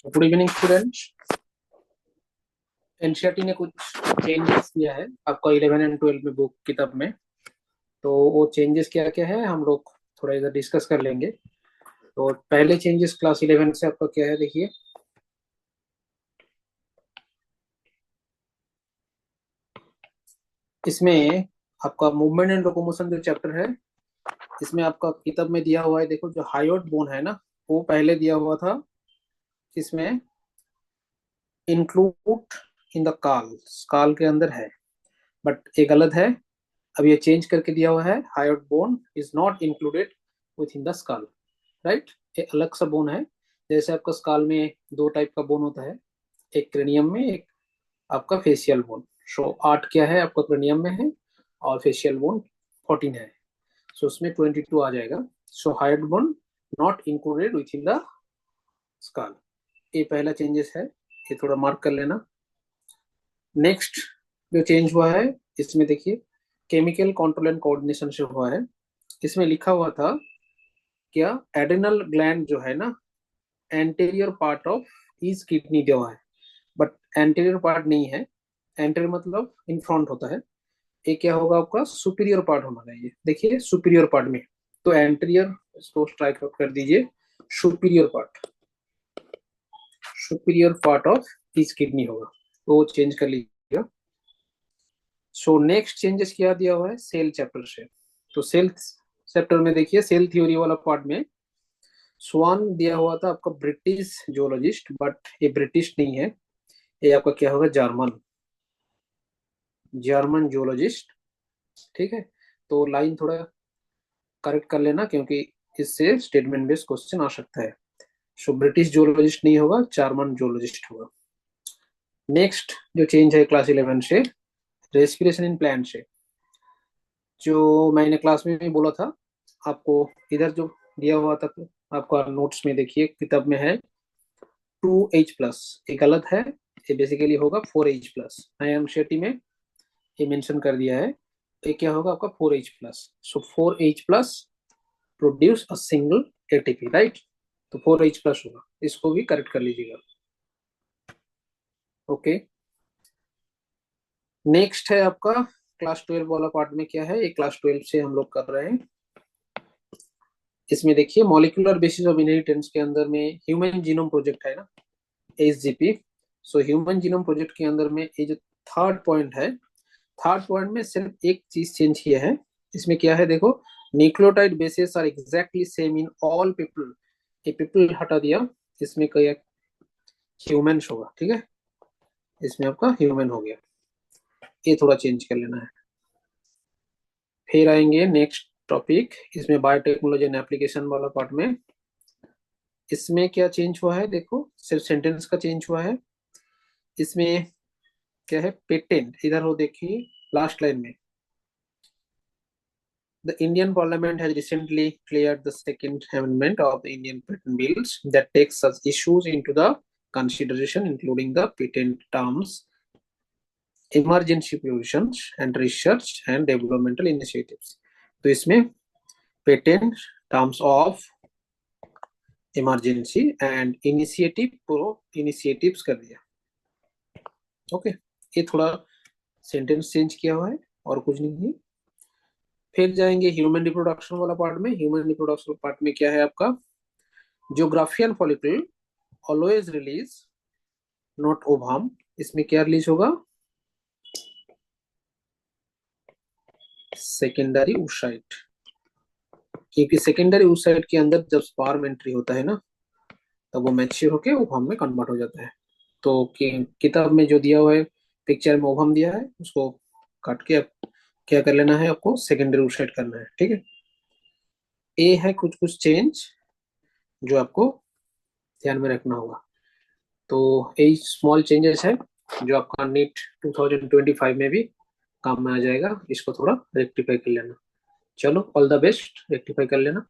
Good evening students. NCERT ने कुछ changes किया है आपका 11 एंड 12 में बुक किताब में। तो वो चेंजेस क्या क्या है हम लोग थोड़ा इधर डिस्कस कर लेंगे। तो पहले चेंजेस क्लास 11 से आपका क्या है, देखिए। इसमें आपका मूवमेंट एंड लोकोमोशन जो चैप्टर है, इसमें आपका किताब में दिया हुआ है, देखो जो हायोट बोन है ना, वो पहले दिया हुआ था इसमें इंक्लूड इन द काल, काल के अंदर है, बट ये गलत है। अब ये चेंज करके दिया हुआ है, hyoid bone is not included within the skull, right. ये अलग सा बोन है। जैसे आपका स्काल में दो टाइप का बोन होता है, एक क्रेनियम में, एक आपका फेशियल बोन। सो 8 क्या है आपका क्रेनियम में है और फेशियल बोन 14 है। सो उसमें 22 आ जाएगा। So hyoid bone not included within the skull. ये पहला चेंजेस है, ये थोड़ा मार्क कर लेना। नेक्स्ट जो चेंज हुआ है इसमें देखिए, केमिकल कंट्रोल एंड कोऑर्डिनेशन से हुआ है। इसमें लिखा हुआ था क्या, एड्रेनल ग्लैंड जो है ना, anterior part of each kidney दिया हुआ है, बट एंटीरियर पार्ट नहीं है। एंटीरियर मतलब इन फ्रंट होता है। ये क्या होगा आपका, सुपीरियर पार्ट होना चाहिए। देखिए सुपीरियर पार्ट में, तो एंटीरियर इसको स्ट्राइक आउट कर दीजिए, superior part, superior part of each kidney होगा, तो वो चेंज कर लीजिएगा। सो नेक्स्ट चेंजेस क्या दिया हुआ है सेल चैप्टर से। तो सेल चैप्टर में देखिए, सेल थ्योरी वाला पार्ट में स्वान दिया हुआ था आपका ब्रिटिश जियोलॉजिस्ट, बट ये ब्रिटिश नहीं है, ये आपका क्या होगा, जर्मन, जर्मन जियोलॉजिस्ट। ठीक है, तो लाइन थोड़ा करेक्ट कर लेना, क्योंकि इससे स्टेटमेंट बेस्ड क्वेश्चन आ सकता है। सो ब्रिटिश जियोलॉजिस्ट नहीं होगा, जर्मन जियोलॉजिस्ट होगा। नेक्स्ट जो चेंज है क्लास 11 से, रेस्पिरेशन इन प्लांट से, जो मैंने क्लास में भी बोला था आपको, इधर जो दिया हुआ था आपका नोट्स में, देखिए किताब में है 2H+, ये गलत है। ये बेसिकली होगा 4H+। IMCT में ये मेंशन कर दिया है, ये क्या होगा आपका 4H+। So 4H+ produce a single ATP, right. तो 4H+ होगा, इसको भी करेक्ट कर लीजिएगा। ओके, नेक्स्ट है आपका क्लास 12 वाला पार्ट में क्या है, ये क्लास 12 से हम लोग कर रहे हैं। इसमें देखिए मॉलिक्यूलर बेसिस ऑफ इनहेरिटेंस के अंदर में ह्यूमन जीनोम प्रोजेक्ट है ना, HGP। So human genome project के अंदर में ये जो थर्ड पॉइंट है, थर्ड पॉइंट में सिर्फ एक चीज चेंज किया है। इसमें क्या है देखो, nucleotide bases are exactly same in all people, ये पीपल हटा दिया, इसमें क्या ह्यूमंस होगा, ठीक है। इसमें आपका ह्यूमन हो गया, ये थोड़ा चेंज कर लेना है। फिर आएंगे नेक्स्ट टॉपिक, इसमें बायोटेक्नोलॉजी एंड एप्लीकेशन वाला पार्ट में। इसमें क्या चेंज हुआ है देखो, सिर्फ सेंटेंस का चेंज हुआ है। इसमें क्या है, पेटेंट, इधर हो देखिए लास्ट लाइन में, the Indian Parliament has recently cleared the second amendment of the Indian patent bills that takes such issues into the consideration, including the patent terms, emergency provisions, and research and developmental initiatives. तो इसमें patent terms of emergency and initiative pro initiatives कर दिया। Okay, ये थोड़ा sentence change किया हुआ है और कुछ नहीं है। फिर जाएंगे ह्यूमन रिप्रोडक्शन वाला पार्ट में। ह्यूमन रिप्रोडक्शन पार्ट में क्या है आपका, Graafian follicle always release not ovum, इसमें क्या रिलीज होगा, सेकेंडरी oocyte, क्योंकि सेकेंडरी oocyte के अंदर जब स्पर्म एंट्री होता है ना, तब वो मैच्योर होके ओवम में कन्वर्ट हो जाता है। तो किताब में जो दिया हुआ है पिक्चर में ओवम दिया है, उसको काट के अब क्या कर लेना है, आपको सेकेंडरी oocyte करना है, ठीक है। ये है कुछ कुछ चेंज जो आपको ध्यान में रखना होगा। तो यही स्मॉल चेंजेस है जो आपका नीट 2025 में भी काम में आ जाएगा, इसको थोड़ा रेक्टिफाई कर लेना। चलो ऑल द बेस्ट, रेक्टिफाई कर लेना।